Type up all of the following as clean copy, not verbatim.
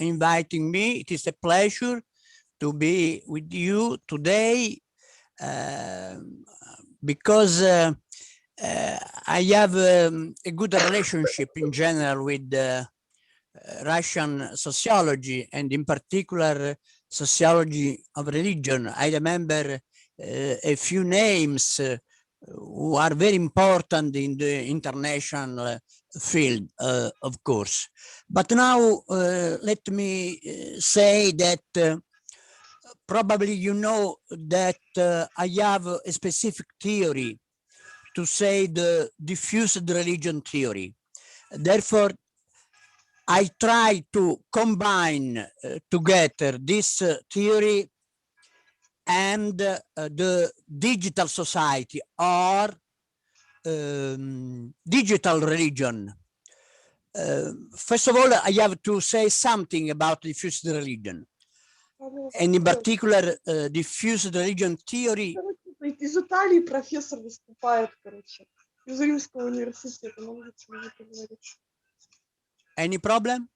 inviting me. It is a pleasure to be with you today because I have a good relationship in general with Russian sociology, and in particular sociology of religion. I remember a few names who are very important in the international field, of course. But now let me say that probably you know that I have a specific theory, to say the diffused religion theory. Therefore, I try to combine together this theory and the digital society or digital religion. First of all, I have to say something about diffused religion, and in particular, diffused religion theory. Из Италии профессор выступает, короче, из Римского университета. Можете мне поговорить? Any problem?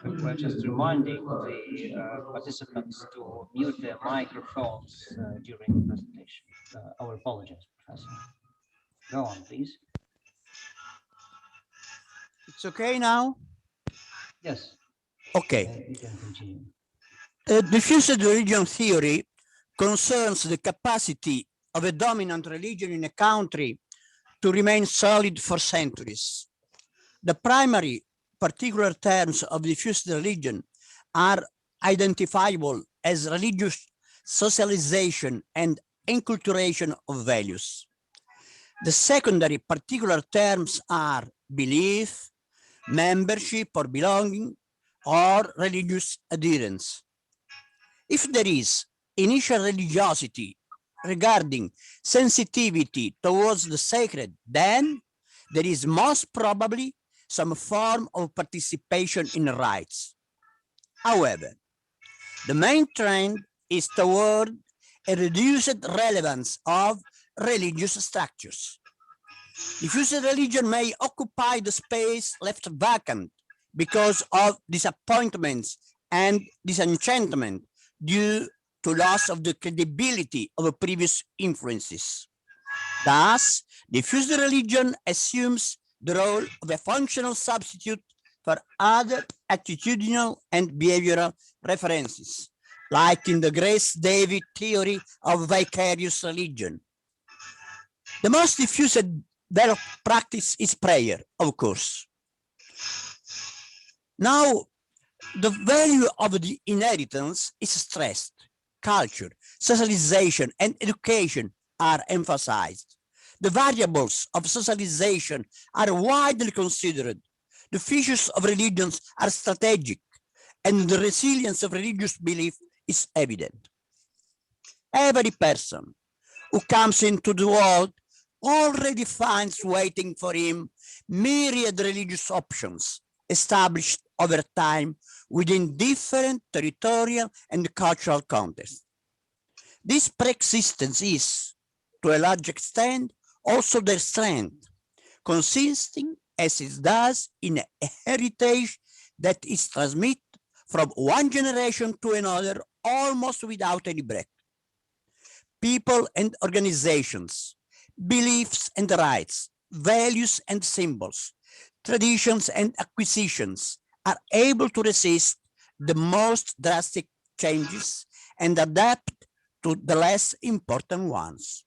We're just reminding the participants to mute their microphones during the presentation. Our apologies, Professor. Go on, please. It's okay now? Yes. Okay. You can continue. Diffused religion theory concerns the capacity of a dominant religion in a country to remain solid for centuries. The primary particular terms of diffused religion are identifiable as religious socialization and enculturation of values. The secondary particular terms are belief, membership or belonging, or religious adherence. If there is initial religiosity regarding sensitivity towards the sacred, then there is most probably some form of participation in rites. However, the main trend is toward a reduced relevance of religious structures. Diffused religion may occupy the space left vacant because of disappointments and disenchantment due to loss of the credibility of previous influences. Thus, diffused religion assumes the role of a functional substitute for other attitudinal and behavioral references, like in the Grace David theory of vicarious religion. The most diffused practice is prayer, of course. Now, the value of the inheritance is stressed. Culture, socialization, and education are emphasized. The variables of socialization are widely considered. The features of religions are strategic, and the resilience of religious belief is evident. Every person who comes into the world already finds waiting for him myriad religious options established over time within different territorial and cultural contexts. This pre-existence is, to a large extent, also their strength, consisting as it does in a heritage that is transmitted from one generation to another almost without any break. People and organizations, beliefs and rights, values and symbols, traditions and acquisitions are able to resist the most drastic changes and adapt to the less important ones.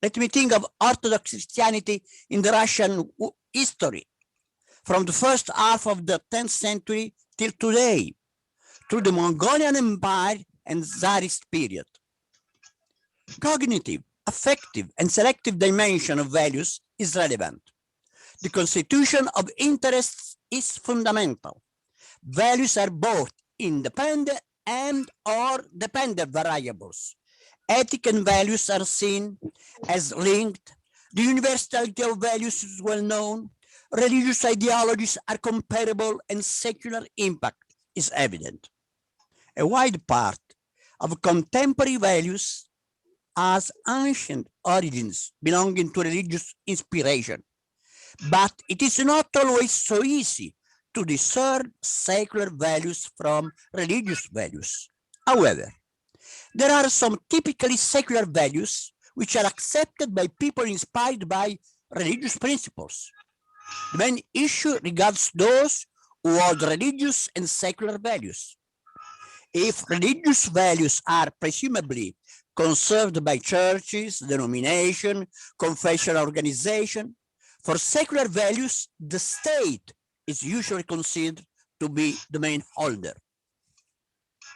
Let me think of Orthodox Christianity in the Russian history, from the first half of the 10th century till today, through the Mongolian Empire and Tsarist period. Cognitive, affective, and selective dimension of values is relevant. The constitution of interests is fundamental. Values are both independent and or dependent variables. Ethic and values are seen as linked. The universality of values is well known. Religious ideologies are comparable and secular impact is evident. A wide part of contemporary values as ancient origins belonging to religious inspiration. But it is not always so easy to discern secular values from religious values. However, there are some typically secular values which are accepted by people inspired by religious principles. The main issue regards those who hold religious and secular values. If religious values are presumably conserved by churches, denomination, confessional organization, for secular values, the state is usually considered to be the main holder.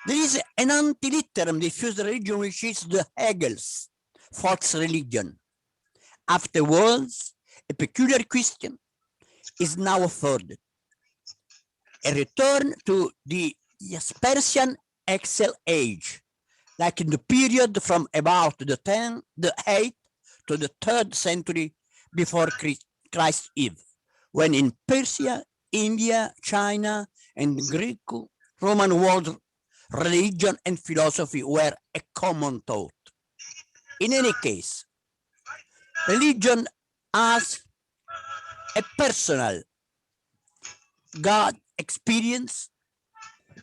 There is an anti-litteram diffused religion which is the Hegel's false religion. Afterwards, a peculiar question is now afforded. A return to the Jaspersian Excel age, like in the period from about the 8th to the 3rd century before Christ's Eve, when in Persia, India, China, and Greco-Roman world, religion and philosophy were a common thought. In any case, religion as a personal God experience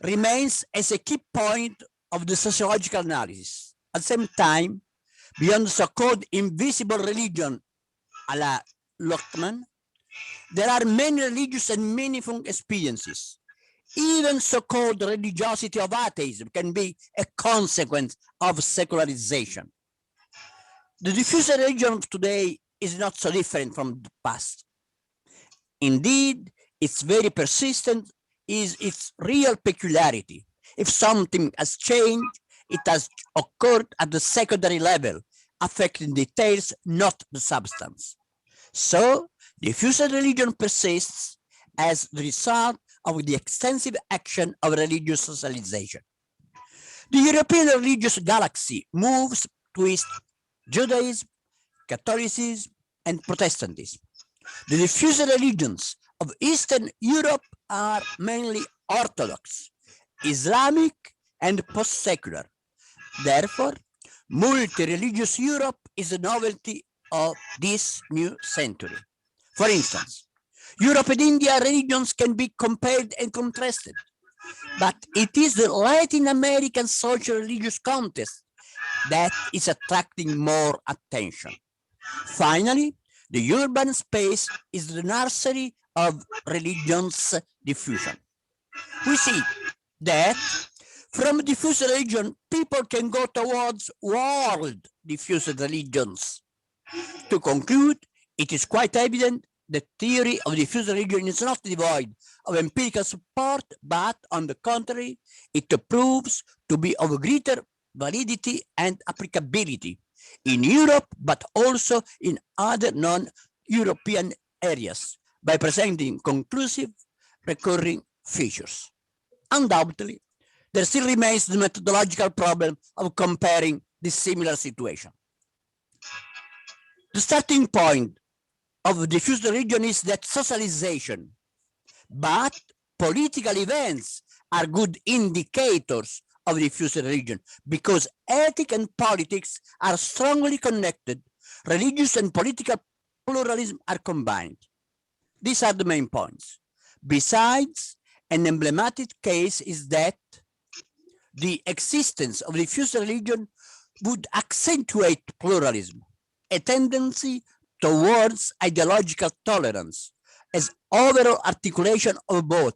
remains as a key point of the sociological analysis. At the same time, beyond the so-called invisible religion a la Lockman, there are many religious and meaningful experiences. Even so-called religiosity of atheism can be a consequence of secularization. The diffuse religion of today is not so different from the past. Indeed, it's very persistent is its real peculiarity. If something has changed, it has occurred at the secondary level, affecting details, not the substance. So, diffuse religion persists as the result of the extensive action of religious socialization. The European religious galaxy moves twist Judaism, Catholicism, and Protestantism. The diffuse religions of Eastern Europe are mainly Orthodox, Islamic, and post-secular. Therefore, multi-religious Europe is a novelty of this new century. For instance, Europe and India religions can be compared and contrasted, but it is the Latin American social religious context that is attracting more attention. Finally, the urban space is the nursery of religion's diffusion. We see that from diffuse religion, people can go towards world diffused religions. To conclude, it is quite evident the theory of diffuse religion is not devoid of empirical support, but on the contrary, it proves to be of greater validity and applicability in Europe, but also in other non-European areas by presenting conclusive recurring features. Undoubtedly, there still remains the methodological problem of comparing this similar situation. The starting point of diffuse religion is that socialization, but political events are good indicators of diffuse religion because ethics and politics are strongly connected. Religious and political pluralism are combined. These are the main points. Besides, an emblematic case is that the existence of diffuse religion would accentuate pluralism, a tendency towards ideological tolerance as overall articulation of both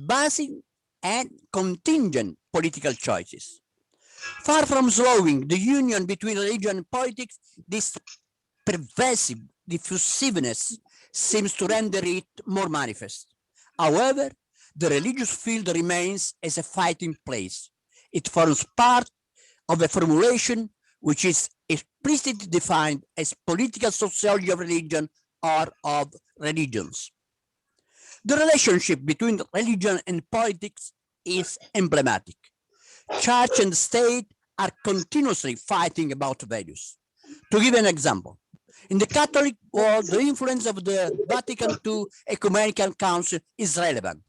basic and contingent political choices. Far from slowing the union between religion and politics, this pervasive diffusiveness seems to render it more manifest. However, the religious field remains as a fighting place. It forms part of a formulation which is explicitly defined as political sociology of religion or of religions. The relationship between religion and politics is emblematic. Church and state are continuously fighting about values. To give an example, in the Catholic world, the influence of the Vatican II Ecumenical Council is relevant,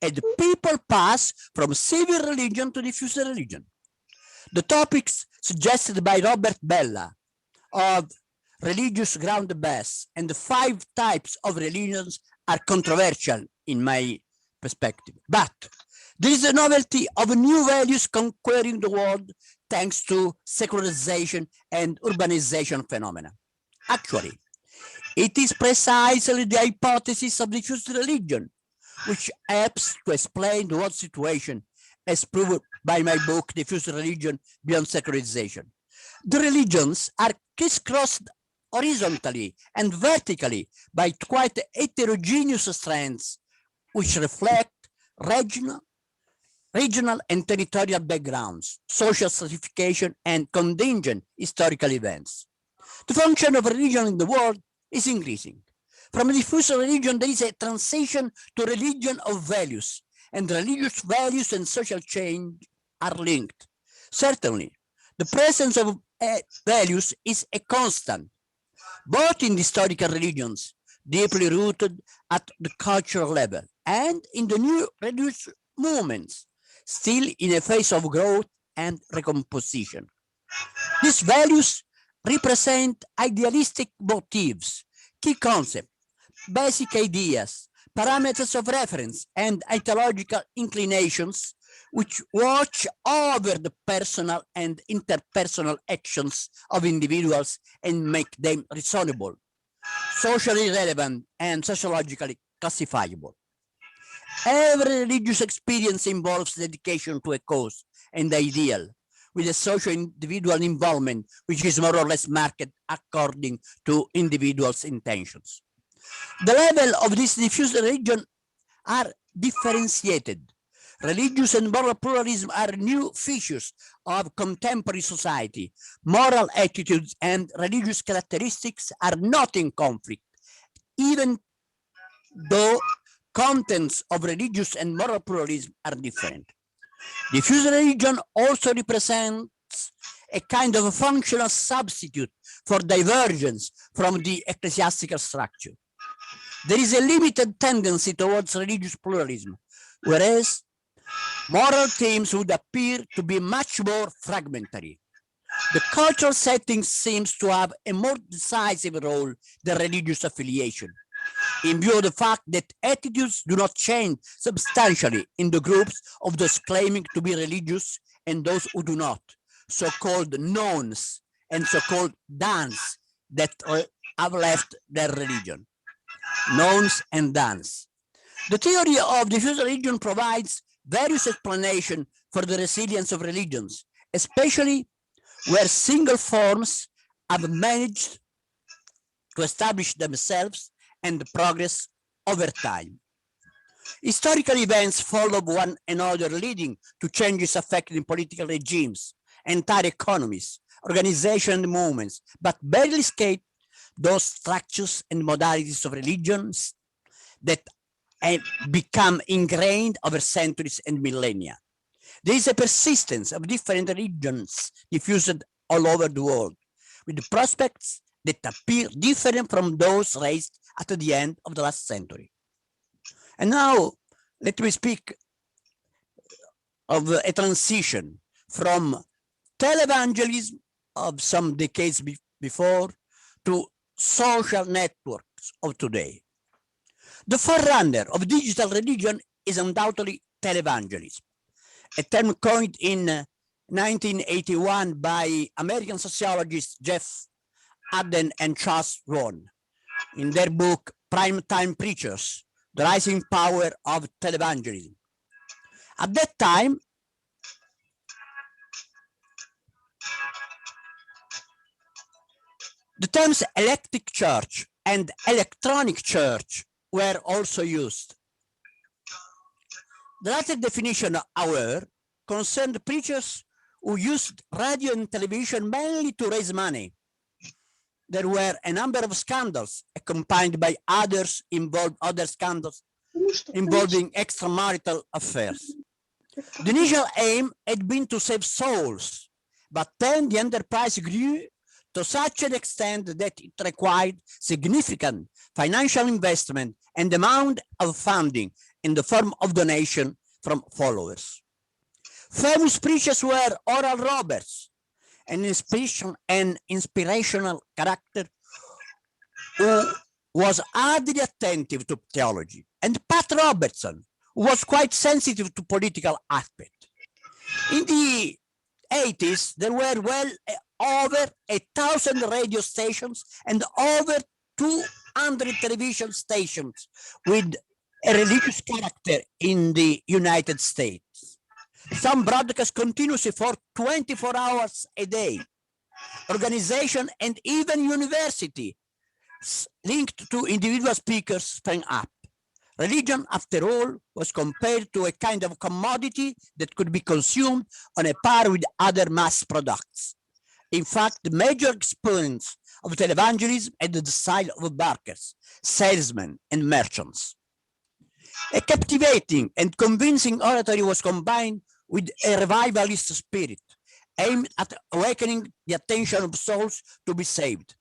and people pass from civil religion to diffuse religion. The topics suggested by Robert Bella of religious ground base and the 5 types of religions are controversial in my perspective. But there is a novelty of new values conquering the world thanks to secularization and urbanization phenomena. Actually, it is precisely the hypothesis of diffused religion which helps to explain the world situation as proved by my book, Diffused Religion Beyond Secularization. The religions are crisscrossed horizontally and vertically by quite heterogeneous strands which reflect regional and territorial backgrounds, social stratification, and contingent historical events. The function of religion in the world is increasing. From a diffuse religion, there is a transition to religion of values, and religious values and social change are linked. Certainly, the presence of values is a constant, both in the historical religions, deeply rooted at the cultural level, and in the new religious movements, still in a phase of growth and recomposition. These values represent idealistic motives, key concepts, basic ideas, parameters of reference, and ideological inclinations which watch over the personal and interpersonal actions of individuals and make them reasonable, socially relevant, and sociologically classifiable. Every religious experience involves dedication to a cause and ideal, with a social individual involvement, which is more or less marked according to individuals' intentions. The level of this diffused religion are differentiated. Religious and moral pluralism are new features of contemporary society. Moral attitudes and religious characteristics are not in conflict, even though contents of religious and moral pluralism are different. Diffuse religion also represents a kind of a functional substitute for divergence from the ecclesiastical structure. There is a limited tendency towards religious pluralism, whereas moral themes would appear to be much more fragmentary. The cultural setting seems to have a more decisive role than religious affiliation, in view of the fact that attitudes do not change substantially in the groups of those claiming to be religious and those who do not, so-called nones and so-called dans that have left their religion. Nones and dans. The theory of diffuse religion provides various explanations for the resilience of religions, especially where single forms have managed to establish themselves and progress over time. Historical events follow one another, leading to changes affecting political regimes, entire economies, organizations, and movements, but barely escape those structures and modalities of religions that have become ingrained over centuries and millennia. There is a persistence of different religions diffused all over the world, with prospects that appear different from those raised at the end of the last century. And now, let me speak of a transition from televangelism of some decades before to social networks of today. The forerunner of digital religion is undoubtedly televangelism, a term coined in 1981 by American sociologists Jeff Adden and Charles Rohn in their book Primetime Preachers, The Rising Power of Televangelism. At that time, the terms electric church and electronic church were also used. The latter definition, however, concerned preachers who used radio and television mainly to raise money. There were a number of scandals accompanied by other scandals involving extramarital affairs. The initial aim had been to save souls, but then the enterprise grew to such an extent that it required significant financial investment and amount of funding in the form of donation from followers. Famous preachers were Oral Roberts, an inspirational character who was hardly attentive to theology, and Pat Robertson, who was quite sensitive to political aspect. In the 80s, there were over 1,000 radio stations and over 200 television stations with a religious character in the United States. Some broadcast continuously for 24 hours a day. Organization and even university linked to individual speakers sprang up. Religion, after all, was compared to a kind of commodity that could be consumed on a par with other mass products. In fact, the major exponents of televangelism had the style of barkers, salesmen, and merchants. A captivating and convincing oratory was combined with a revivalist spirit, aimed at awakening the attention of souls to be saved.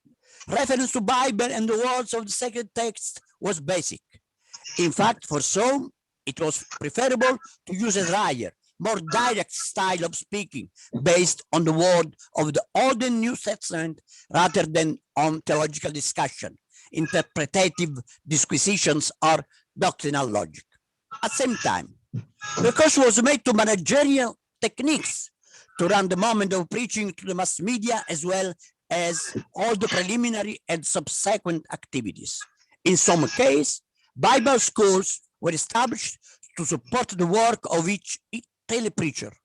Reference to Bible and the words of the sacred text was basic. In fact, for some, it was preferable to use a drier, more direct style of speaking based on the word of the Old and New Testament rather than on theological discussion, interpretative disquisitions, or doctrinal logic. At the same time, the course was made to managerial techniques to run the moment of preaching to the mass media as well as all the preliminary and subsequent activities. In some cases, Bible schools were established to support the work of each telepreacher.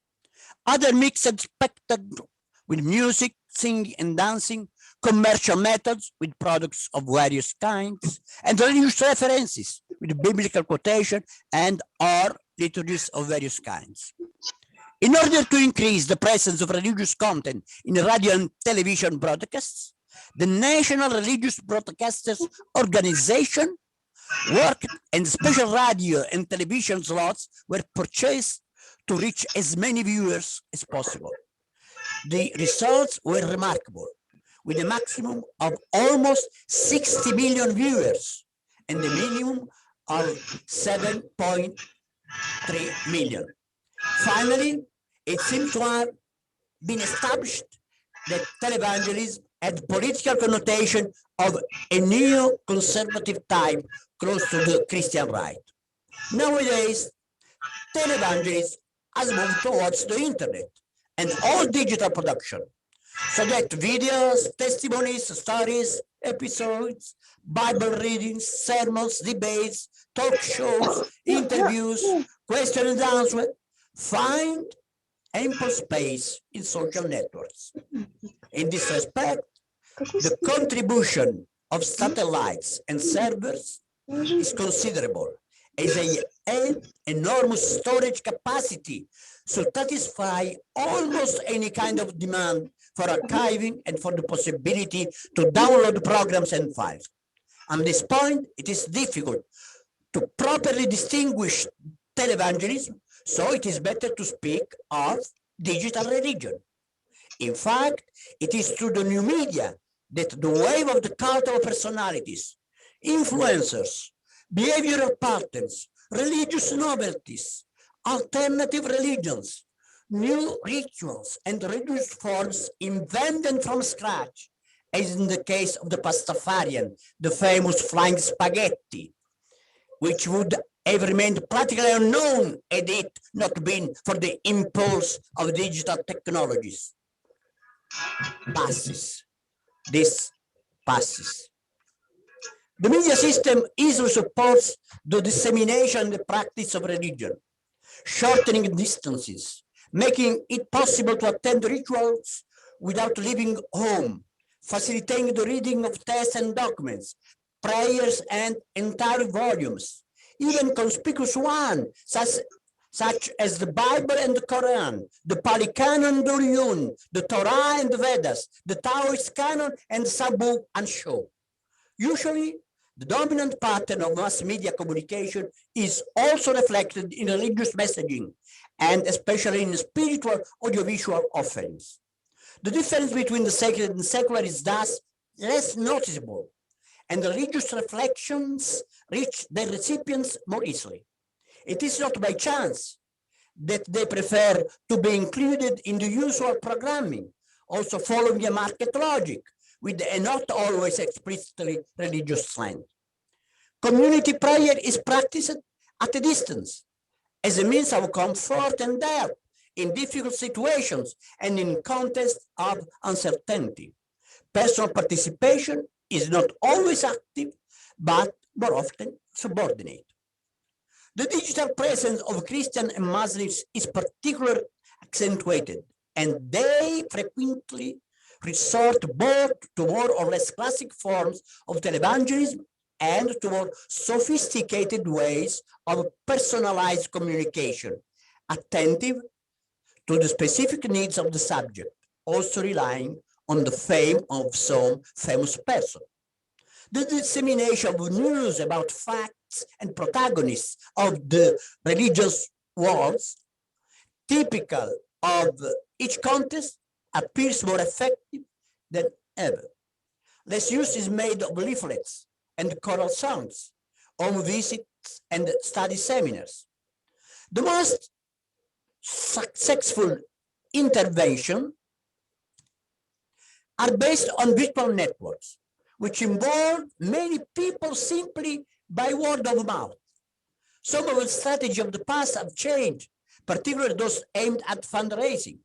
Other mixed spectacle with music, singing, and dancing, commercial methods with products of various kinds, and religious references with biblical quotation and or liturgies of various kinds. In order to increase the presence of religious content in radio and television broadcasts, the National Religious Broadcasters Organization worked, and special radio and television slots were purchased to reach as many viewers as possible. The results were remarkable, with a maximum of almost 60 million viewers and a minimum of 7.3 million. Finally, it seems to have been established that televangelism had political connotation of a neo-conservative type close to the Christian right. Nowadays, televangelism has moved towards the internet and all digital production, so that videos, testimonies, stories, episodes, Bible readings, sermons, debates, talk shows, interviews, question and answer find ample space in social networks. In this respect, the contribution of satellites and servers is considerable, as they have enormous storage capacity to satisfy almost any kind of demand for archiving and for the possibility to download programs and files. On this point, it is difficult to properly distinguish televangelism, so it is better to speak of digital religion. In fact, it is through the new media that the wave of the cult of personalities, influencers, behavioral patterns, religious novelties, alternative religions, new rituals, and religious forms invented from scratch, as in the case of the Pastafarian, the famous flying spaghetti, which would have remained practically unknown had it not been for the impulse of digital technologies. This passes. The media system easily supports the dissemination and the practice of religion, shortening distances, making it possible to attend rituals without leaving home, facilitating the reading of texts and documents, prayers and entire volumes, even conspicuous ones, such as the Bible and the Quran, the Pali Canon, the Uriyun, the Torah and the Vedas, the Taoist Canon, and Sabu and Sho. Usually, the dominant pattern of mass media communication is also reflected in religious messaging, and especially in spiritual audiovisual offerings. The difference between the sacred and secular is thus less noticeable, and the religious reflections reach their recipients more easily. It is not by chance that they prefer to be included in the usual programming, also following a market logic with a not always explicitly religious slant. Community prayer is practiced at a distance as a means of comfort and help in difficult situations and in contexts of uncertainty. Personal participation is not always active, but more often subordinate. The digital presence of Christians and Muslims is particularly accentuated, and they frequently resort both to more or less classic forms of televangelism and to more sophisticated ways of personalized communication, attentive to the specific needs of the subject, also relying on the fame of some famous person. The dissemination of news about facts and protagonists of the religious wars, typical of each contest, appears more effective than ever. Less use is made of leaflets and choral songs, home visits and study seminars. The most successful intervention are based on virtual networks, which involve many people simply by word of mouth. Some of the strategies of the past have changed, particularly those aimed at fundraising.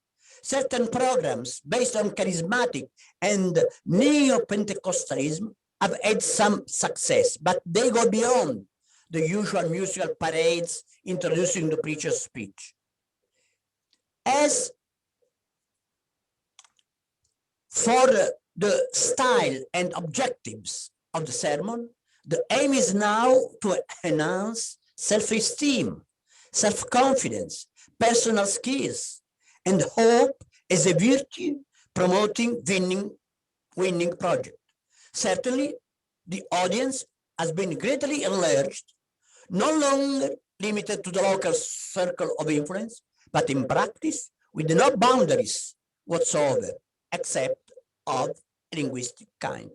Certain programs based on charismatic and neo-Pentecostalism have had some success, but they go beyond the usual musical parades introducing the preacher's speech. As for the style and objectives of the sermon, the aim is now to enhance self-esteem, self-confidence, personal skills, and hope as a virtue promoting winning project. Certainly, the audience has been greatly enlarged, no longer limited to the local circle of influence, but in practice with no boundaries whatsoever, except of linguistic kind.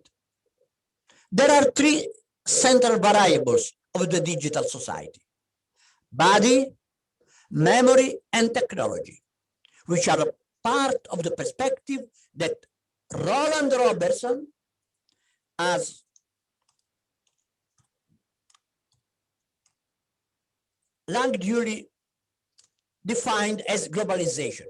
There are three central variables of the digital society: body, memory, and technology, which are part of the perspective that Roland Robertson has long duly defined as globalization.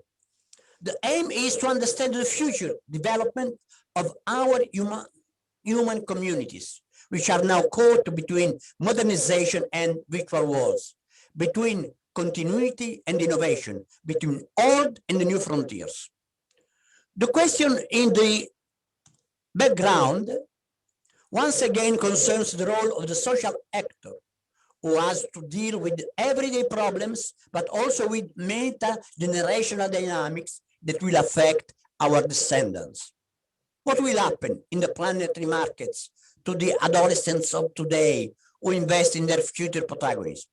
The aim is to understand the future development of our human communities, which are now caught between modernization and virtual worlds, between continuity and innovation, between old and the new frontiers. The question in the background once again concerns the role of the social actor, who has to deal with everyday problems, but also with meta-generational dynamics that will affect our descendants. What will happen in the planetary markets to the adolescents of today who invest in their future protagonists?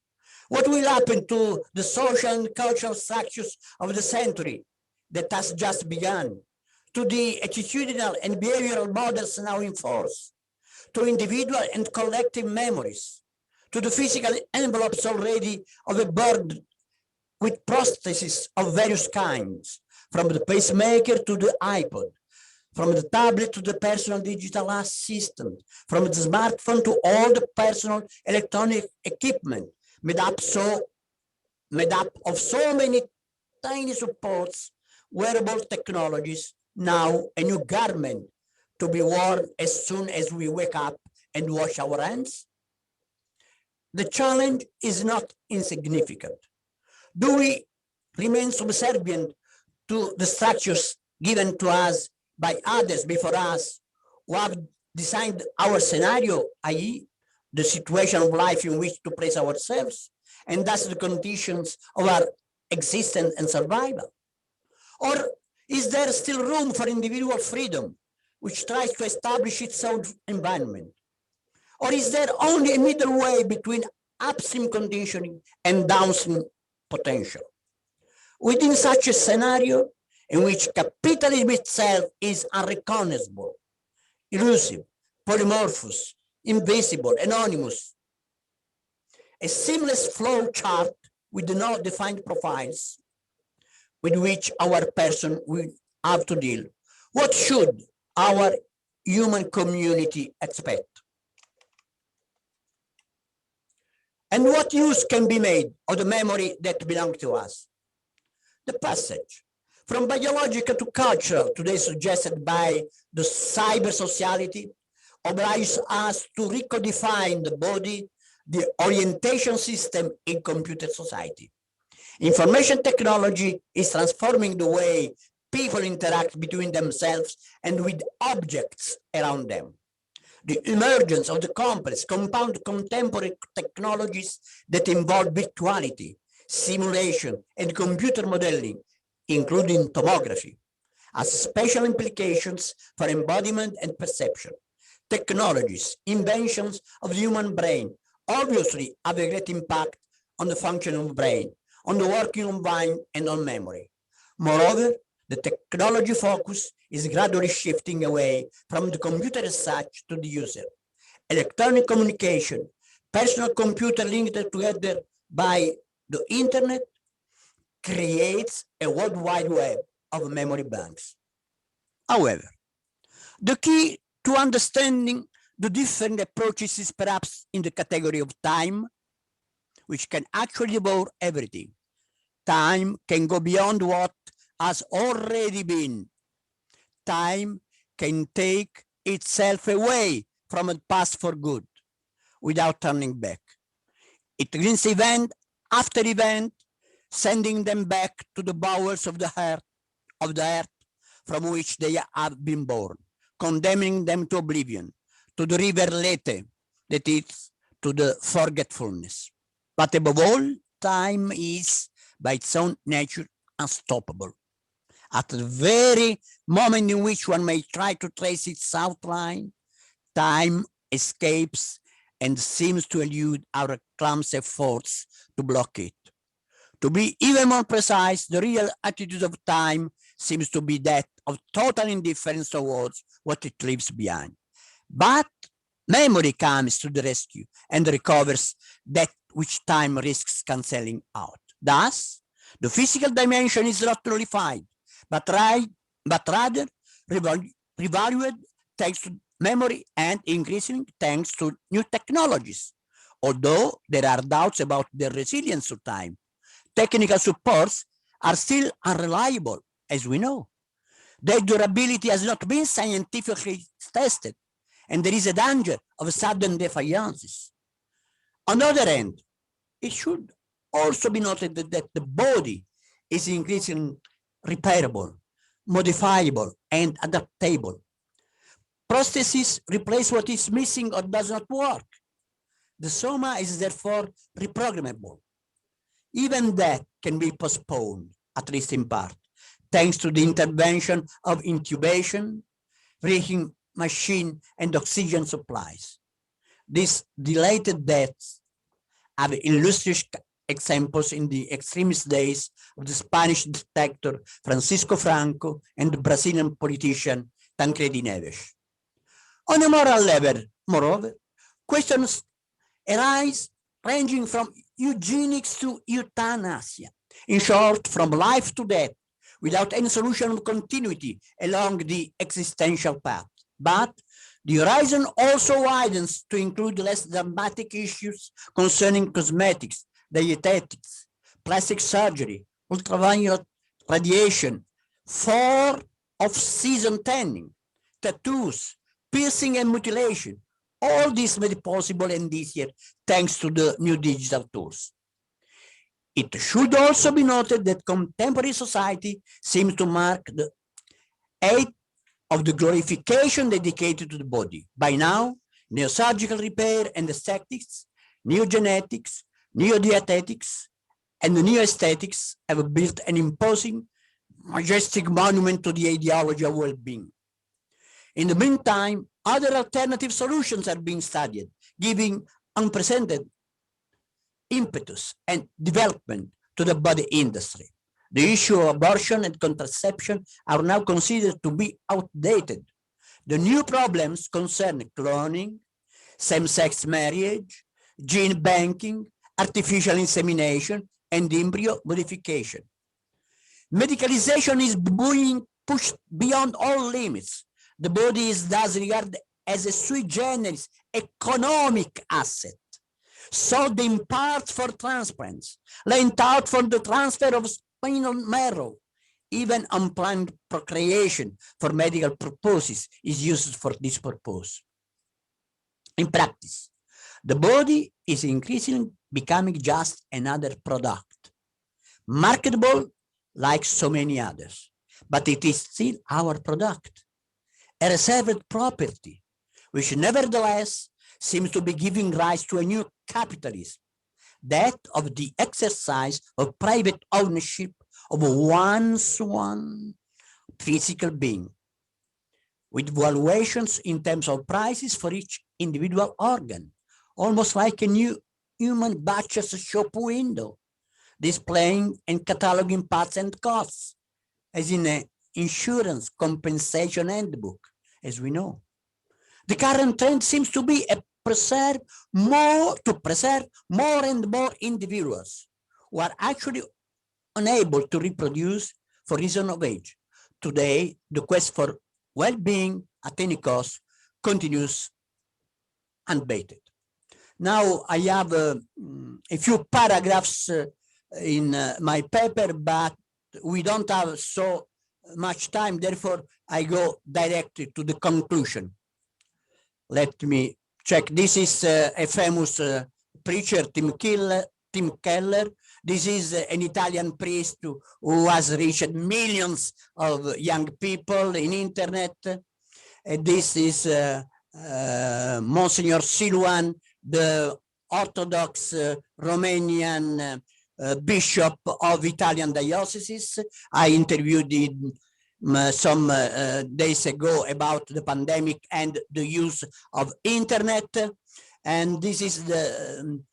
What will happen to the social and cultural structures of the century that has just begun? To the attitudinal and behavioral models now in force? To individual and collective memories? To the physical envelopes already of a bird with prostheses of various kinds, from the pacemaker to the iPod, from the tablet to the personal digital assistant, from the smartphone to all the personal electronic equipment made up of so many tiny supports, wearable technologies, now a new garment to be worn as soon as we wake up and wash our hands? The challenge is not insignificant. Do we remain subservient to the structures given to us by others before us who have designed our scenario, i.e., the situation of life in which to place ourselves, and thus the conditions of our existence and survival? Or is there still room for individual freedom, which tries to establish its own environment? Or is there only a middle way between upstream conditioning and downstream potential? Within such a scenario, in which capitalism itself is unrecognizable, elusive, polymorphous, invisible, anonymous, a seamless flow chart with the no defined profiles with which our person will have to deal. What should our human community expect? And what use can be made of the memory that belongs to us? The passage from biological to cultural, today suggested by the cyber sociality, obliges us to recodefine the body, the orientation system in computer society. Information technology is transforming the way people interact between themselves and with objects around them. The emergence of the complex, compound contemporary technologies that involve virtuality, simulation, and computer modeling, including tomography, has special implications for embodiment and perception. Technologies, inventions of the human brain obviously have a great impact on the function of the brain, on the working of mind, and on memory. Moreover, the technology focus is gradually shifting away from the computer as such to the user. Electronic communication, personal computer linked together by the internet, creates a worldwide web of memory banks. However, the key to understanding the different approaches is perhaps in the category of time, which can actually devour everything. Time can go beyond what has already been. Time can take itself away from the past for good without turning back. It brings event after event, sending them back to the bowels of the earth from which they have been born, condemning them to oblivion, to the river Lethe, that is, to the forgetfulness. But above all, time is, by its own nature, unstoppable. At the very moment in which one may try to trace its outline, time escapes and seems to elude our clumsy efforts to block it. To be even more precise, the real attitude of time seems to be that of total indifference towards what it leaves behind. But memory comes to the rescue and recovers that which time risks cancelling out. Thus, the physical dimension is not nullified, but rather revalued thanks to memory and increasingly thanks to new technologies. Although there are doubts about the resilience of time, technical supports are still unreliable, as we know. Their durability has not been scientifically tested, and there is a danger of sudden defiances. On the other hand, it should also be noted that the body is increasingly repairable, modifiable, and adaptable. Prostheses replace what is missing or does not work. The soma is therefore reprogrammable. Even that can be postponed, at least in part, thanks to the intervention of intubation, breathing machine, and oxygen supplies. These delayed deaths have illustrious examples in the extremist days of the Spanish dictator Francisco Franco and the Brazilian politician Tancredi Neves. On a moral level, moreover, questions arise ranging from eugenics to euthanasia, in short, from life to death, without any solution of continuity along the existential path. But the horizon also widens to include less dramatic issues concerning cosmetics, dietetics, plastic surgery, ultraviolet radiation, for off-season tanning, tattoos, piercing and mutilation. All this made possible and easier thanks to the new digital tools. It should also be noted that contemporary society seems to mark the age of the glorification dedicated to the body. By now, neosurgical repair and aesthetics, neogenetics, neodietetics, and neoaesthetics have built an imposing, majestic monument to the ideology of well-being. In the meantime, other alternative solutions are being studied, giving unprecedented impetus and development to the body industry. The issue of abortion and contraception are now considered to be outdated. The new problems concern cloning, same-sex marriage, gene banking, artificial insemination, and embryo modification. Medicalization is being pushed beyond all limits. The body is thus regarded as a sui generis economic asset, sold in parts for transplants, lent out for the transfer of spinal marrow. Even unplanned procreation for medical purposes is used for this purpose. In practice, the body is increasingly becoming just another product, marketable like so many others, but it is still our product, a reserved property, which nevertheless seems to be giving rise to a new capitalism, that of the exercise of private ownership of one's one physical being, with valuations in terms of prices for each individual organ, almost like a new human butcher's shop window, displaying and cataloging parts and costs, as in an insurance compensation handbook, as we know. The current trend seems to be to preserve more and more individuals who are actually unable to reproduce for reason of age. Today, the quest for well-being at any cost continues unabated. Now I have a few paragraphs in my paper, but we don't have so much time. Therefore, I go directly to the conclusion. Let me check. This is a famous preacher, Tim Keller. This is an Italian priest who has reached millions of young people in internet. This is Monsignor Siluan, the Orthodox Romanian bishop of Italian dioceses. I interviewed him some days ago about the pandemic and the use of internet. And this is the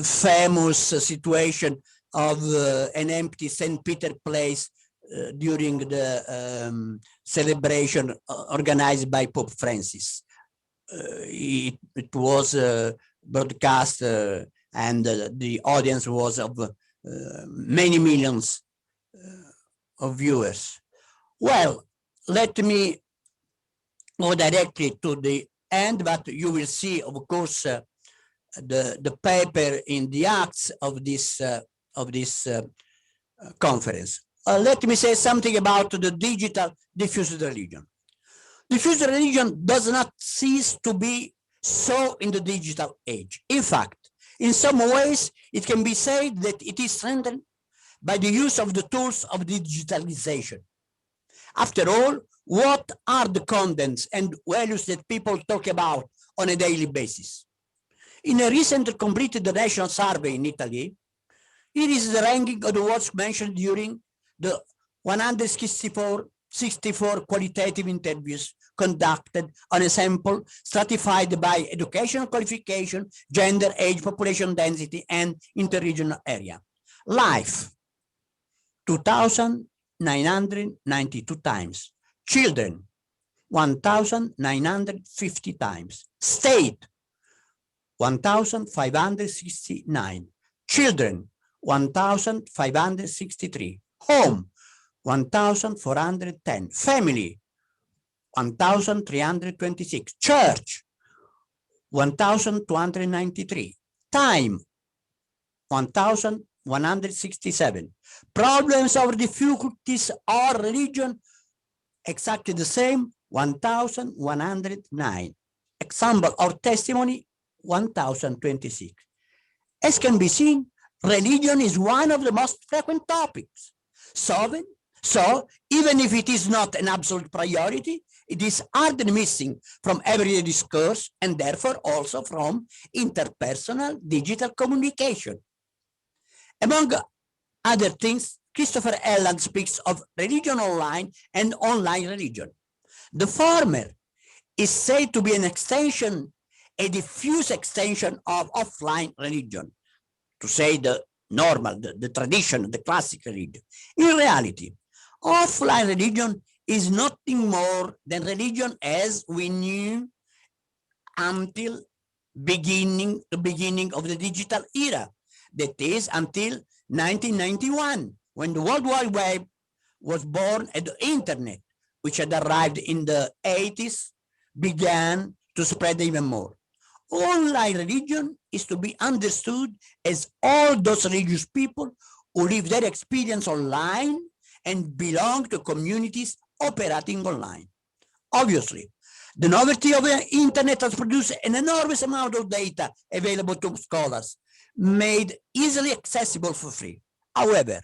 famous situation of an empty St. Peter place during the celebration organized by Pope Francis. It was broadcast and the audience was of many millions of viewers. Well, let me go directly to the end, but you will see, of course, the paper in the acts of this conference. Let me say something about the digital diffused religion. Diffused religion does not cease to be so in the digital age. In fact, in some ways, it can be said that it is strengthened by the use of the tools of digitalization. After all, what are the contents and values that people talk about on a daily basis? In a recent completed national survey in Italy, here is the ranking of the words mentioned during the 164 qualitative interviews conducted on a sample stratified by educational qualification, gender, age, population density, and interregional area. Life, 2,992 times. Children, 1,950 times. State, 1,569. Children, 1,563. Home, 1,410. Family, 1,326. Church, 1,293. Time, 1,167. Problems or difficulties or religion, exactly the same, 1,109. Example or testimony, 1,026. As can be seen, religion is one of the most frequent topics. So even if it is not an absolute priority, it is hardly missing from everyday discourse and therefore also from interpersonal digital communication. Among other things, Christopher Elland speaks of religion online and online religion. The former is said to be an extension, a diffuse extension of offline religion, to say the normal, the tradition, the classic religion. In reality, offline religion is nothing more than religion as we knew until the beginning of the digital era. That is, until 1991, when the World Wide Web was born and the internet, which had arrived in the 80s, began to spread even more. Online religion is to be understood as all those religious people who live their experience online and belong to communities operating online. Obviously, the novelty of the internet has produced an enormous amount of data available to scholars, made easily accessible for free. However,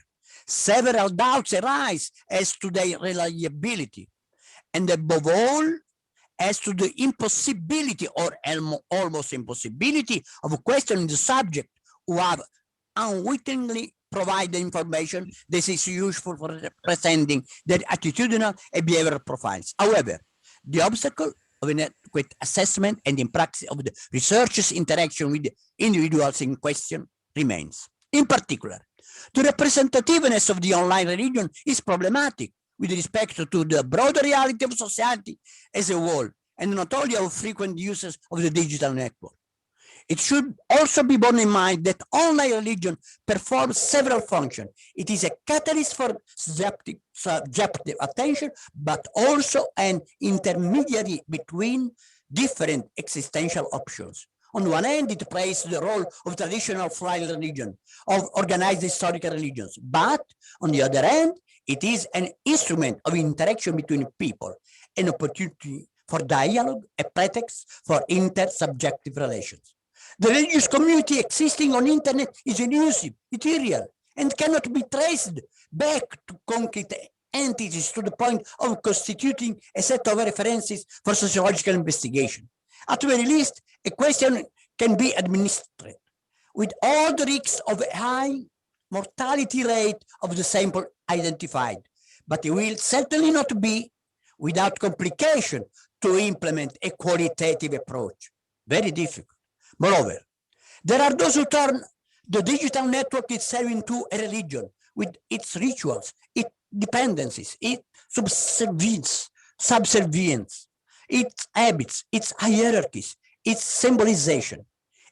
several doubts arise as to their reliability, and above all, as to the impossibility or almost impossibility of questioning the subject who have unwittingly provide the information that is useful for representing their attitudinal and behavioral profiles. However, the obstacle of an adequate assessment and in practice of the researcher's interaction with the individuals in question remains. In particular, the representativeness of the online religion is problematic with respect to the broader reality of society as a whole, and not only of frequent users of the digital network. It should also be borne in mind that online religion performs several functions. It is a catalyst for subjective attention, but also an intermediary between different existential options. On one hand, it plays the role of traditional fly religion, of organized historical religions, but on the other hand, it is an instrument of interaction between people, an opportunity for dialogue, a pretext for intersubjective relations. The religious community existing on internet is elusive, ethereal, and cannot be traced back to concrete entities to the point of constituting a set of references for sociological investigation. At the very least, a question can be administered with all the risks of a high mortality rate of the sample identified, but it will certainly not be without complication to implement a qualitative approach. Very difficult. Moreover, there are those who turn the digital network itself into a religion with its rituals, its dependencies, its subservience, its habits, its hierarchies, its symbolization.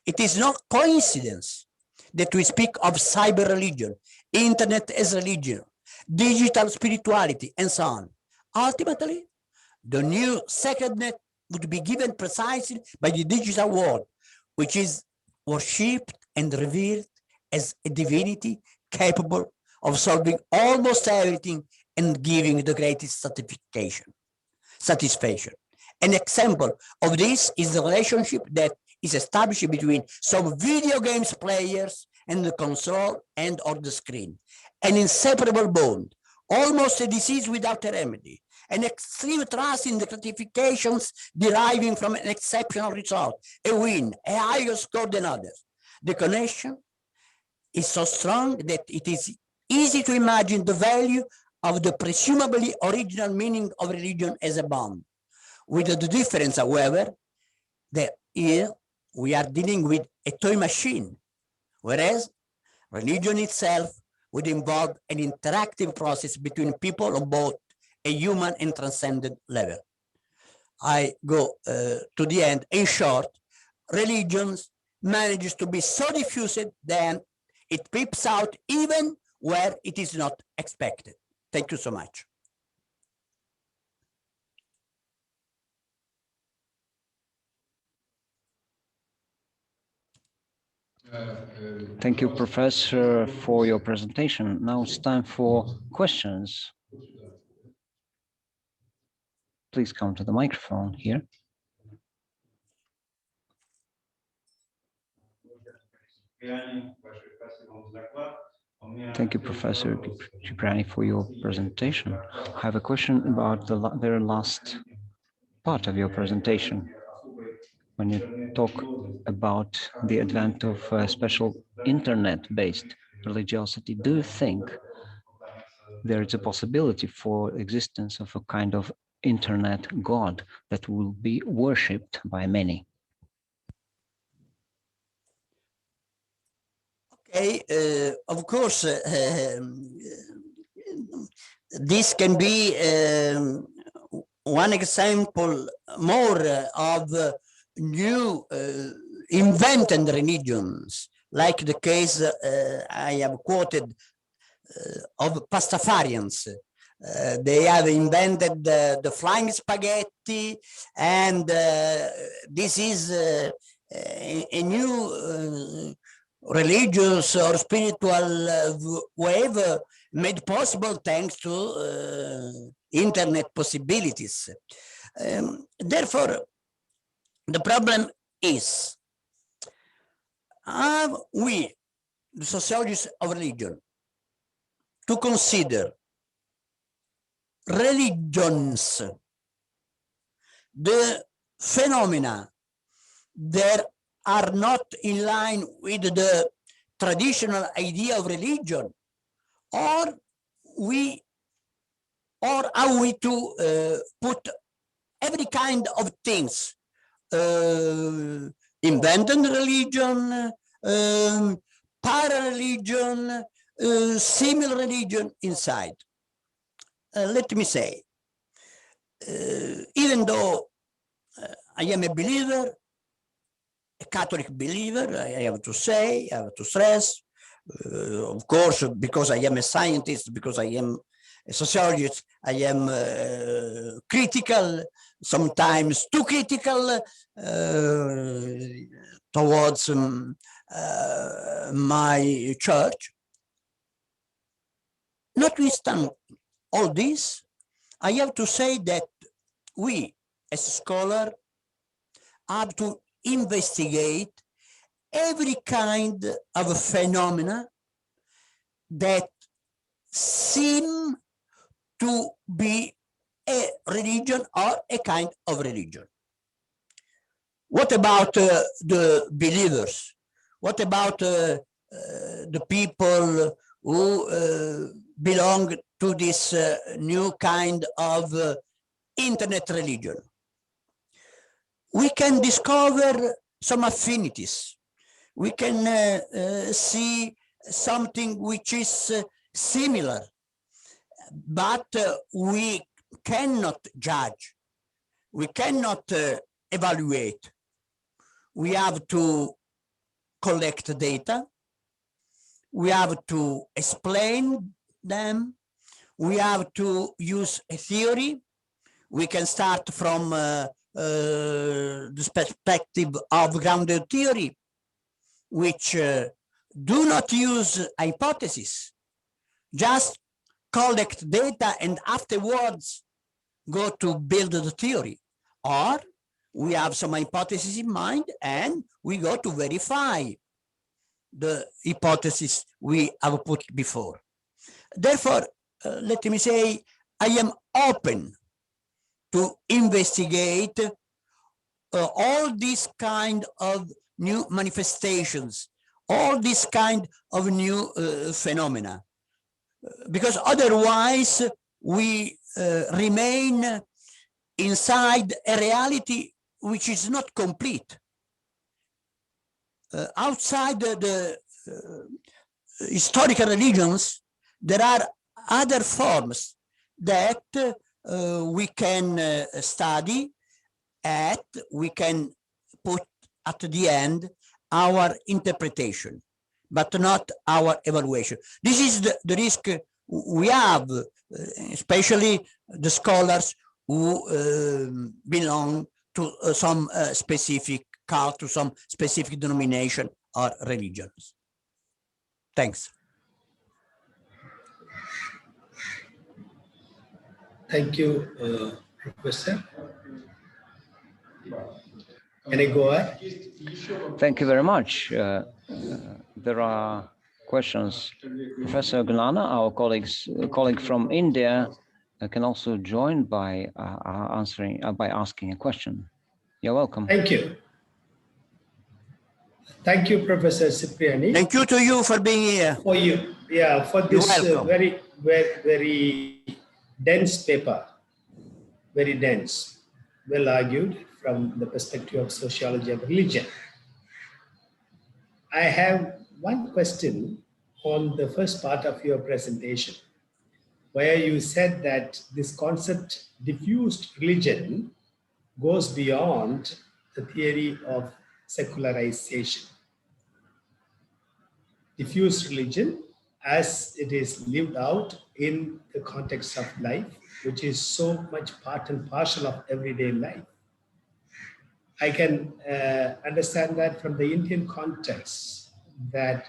It is no coincidence that we speak of cyber religion, internet as religion, digital spirituality, and so on. Ultimately, the new sacred net would be given precisely by the digital world, which is worshipped and revered as a divinity capable of solving almost everything and giving the greatest satisfaction. An example of this is the relationship that is established between some video games players and the console and or the screen. An inseparable bond, almost a disease without a remedy, an extreme trust in the gratifications deriving from an exceptional result, a win, a higher score than others. The connection is so strong that it is easy to imagine the value of the presumably original meaning of religion as a bond. With the difference, however, that here we are dealing with a toy machine, whereas religion itself would involve an interactive process between people on both a human and transcendent level. I go to the end. In short, religions manages to be so diffused that it peeps out even where it is not expected. Thank you so much. Thank you, Professor, for your presentation. Now it's time for questions. Please come to the microphone here. Thank you, Professor Cipriani, for your presentation. I have a question about the very last part of your presentation. When you talk about the advent of special internet-based religiosity, do you think there is a possibility for existence of a kind of internet god that will be worshipped by many? Okay, of course, this can be one example more of new invented religions, like the case I have quoted of Pastafarians. They have invented the flying spaghetti, and this is a new religious or spiritual wave made possible thanks to internet possibilities. Therefore, the problem is, have we, the sociologists of religion, to consider religions, the phenomena that are not in line with the traditional idea of religion, or are we to put every kind of things, invented religion, para-religion, similar religion inside? Let me say, even though I am a believer, a Catholic believer, I have to say, I have to stress, of course, because I am a scientist, because I am a sociologist, I am critical, sometimes too critical towards my church. Notwithstanding all this, I have to say that we, as scholars, have to investigate every kind of phenomena that seem to be a religion or a kind of religion. What about the believers? What about the people who belong to this new kind of internet religion? We can discover some affinities. We can see something which is similar, but we cannot judge. We cannot evaluate. We have to collect data. We have to explain them. We have to use a theory. We can start from the perspective of grounded theory, which do not use hypotheses, just collect data and afterwards go to build the theory. Or we have some hypothesis in mind and we go to verify the hypothesis we have put before. Therefore, let me say, I am open to investigate all these kind of new manifestations, all these kind of new phenomena, because otherwise we remain inside a reality which is not complete. Outside the historical religions, there are other forms that we can study, and we can put at the end our interpretation, but not our evaluation. This is the risk we have, especially the scholars who belong to some specific cult, to some specific denomination or religions. Thanks. Thank you, Professor. Can I go ahead? Thank you very much. There are questions. Professor Gnana, our colleague from India, can also join by asking a question. You're welcome. Thank you. Thank you, Professor Cipriani. Thank you to you for being here. For you, yeah, for this very dense paper, very dense, well argued from the perspective of sociology of religion. I have one question on the first part of your presentation, where you said that this concept, diffused religion, goes beyond the theory of secularization. diffuse religion as it is lived out in the context of life, which is so much part and parcel of everyday life. I can understand that from the Indian context, that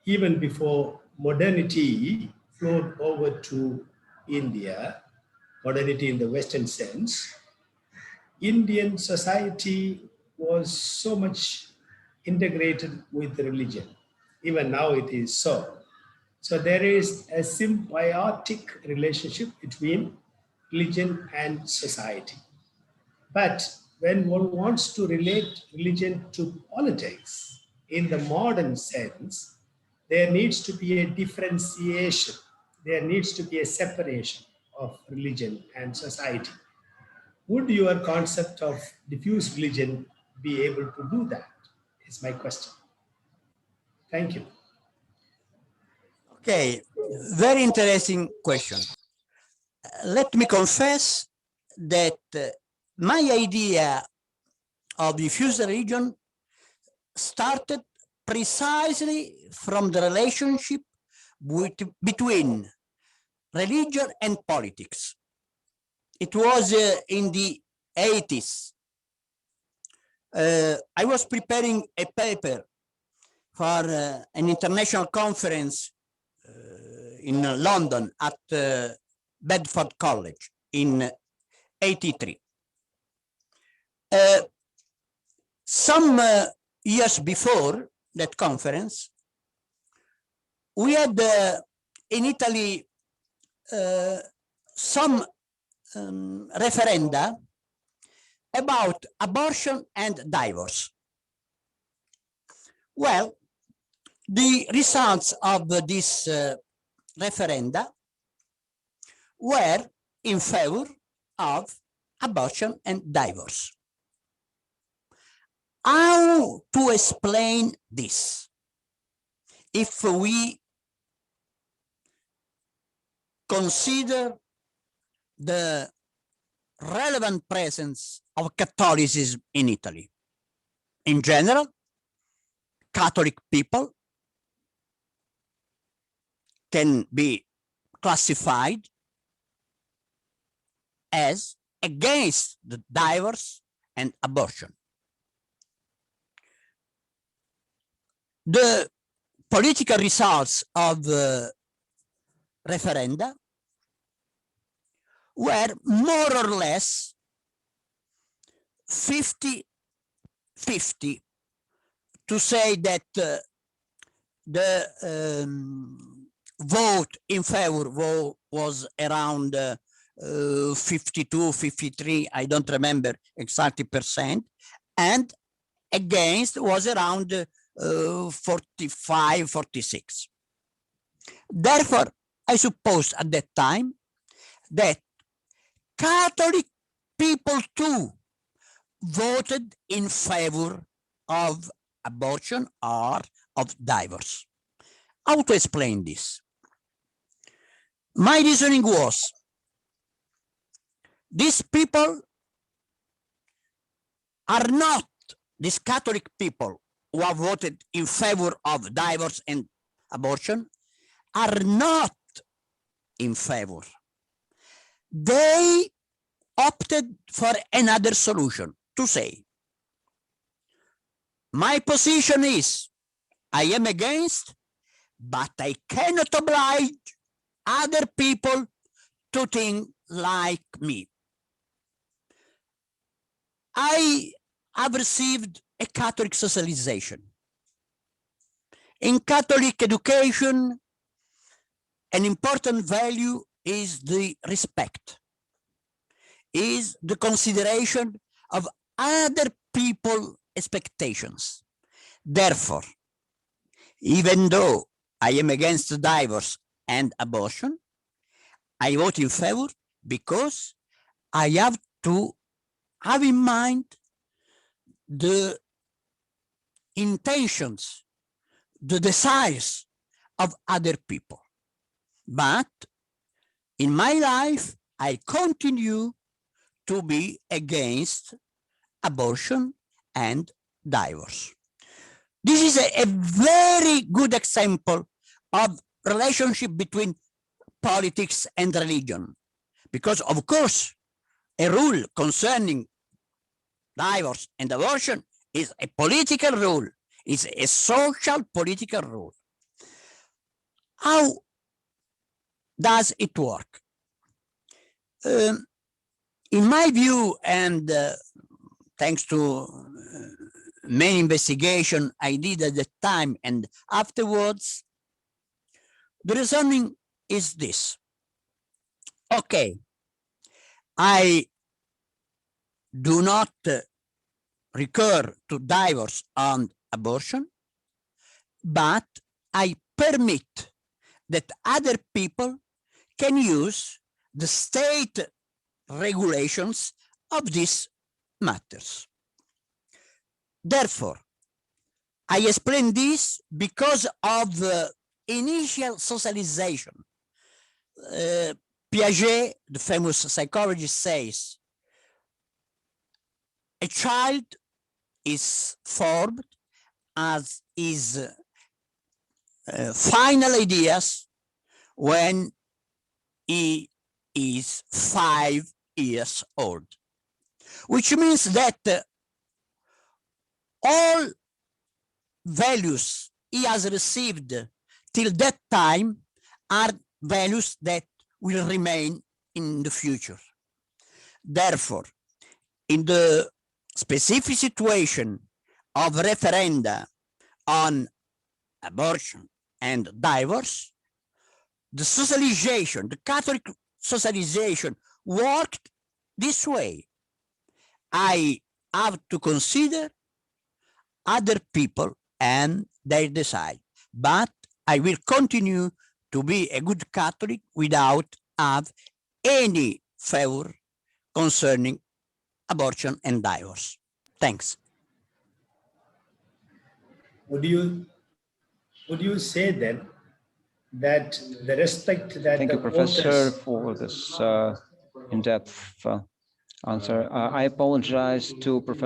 even before modernity flowed over to India, modernity in the Western sense, Indian society was so much integrated with religion. Even now it is so. So there is a symbiotic relationship between religion and society. But when one wants to relate religion to politics in the modern sense, there needs to be a differentiation. There needs to be a separation of religion and society. Would your concept of diffuse religion be able to do that? Is my question. Thank you. Okay, very interesting question. Let me confess that my idea of diffuse religion started precisely from the relationship between religion and politics. It was in the 80s. I was preparing a paper for an international conference in London at Bedford College in 83. Some years before that conference, we had in Italy some referenda about abortion and divorce. Well, the results of this referenda were in favor of abortion and divorce. How to explain this? If we consider the relevant presence of Catholicism in Italy. In general, Catholic people can be classified as against the divorce and abortion. The political results of the referenda were more or less 50-50 to say that the vote in favor was around 52, 53, I don't remember exactly percent, and against was around 45, 46. Therefore, I suppose at that time that Catholic people too voted in favor of abortion or of divorce. How to explain this? My reasoning was, these people are not, these Catholic people who have voted in favor of divorce and abortion are not in favor. They opted for another solution to say, my position is, I am against, but I cannot oblige other people to think like me. I have received a Catholic socialization. In Catholic education, an important value is the respect, is the consideration of other people's expectations. Therefore, even though I am against divorce and abortion, I vote in favor because I have to have in mind the intentions, the desires of other people. But in my life, I continue to be against abortion and divorce. This is a very good example of relationship between politics and religion, because of course, a rule concerning divorce and abortion is a political rule, is a social political rule. How does it work? In my view, and thanks to many investigation I did at the time and afterwards, the reasoning is this. Okay, I do not recur to divorce and abortion, but I permit that other people can use the state regulations of these matters. Therefore, I explain this because of the initial socialization. Piaget, the famous psychologist, says a child is formed as his final ideas when he is 5 years old, which means that all values he has received till that time are values that will remain in the future. Therefore, in the specific situation of referenda on abortion and divorce, the socialization, the Catholic socialization worked this way. I have to consider other people and they decide, but I will continue to be a good Catholic without have any favor concerning abortion and divorce. Thanks. Would you say then that the respect that Thank the you, Professor, voters for this in-depth answer. I apologize to Professor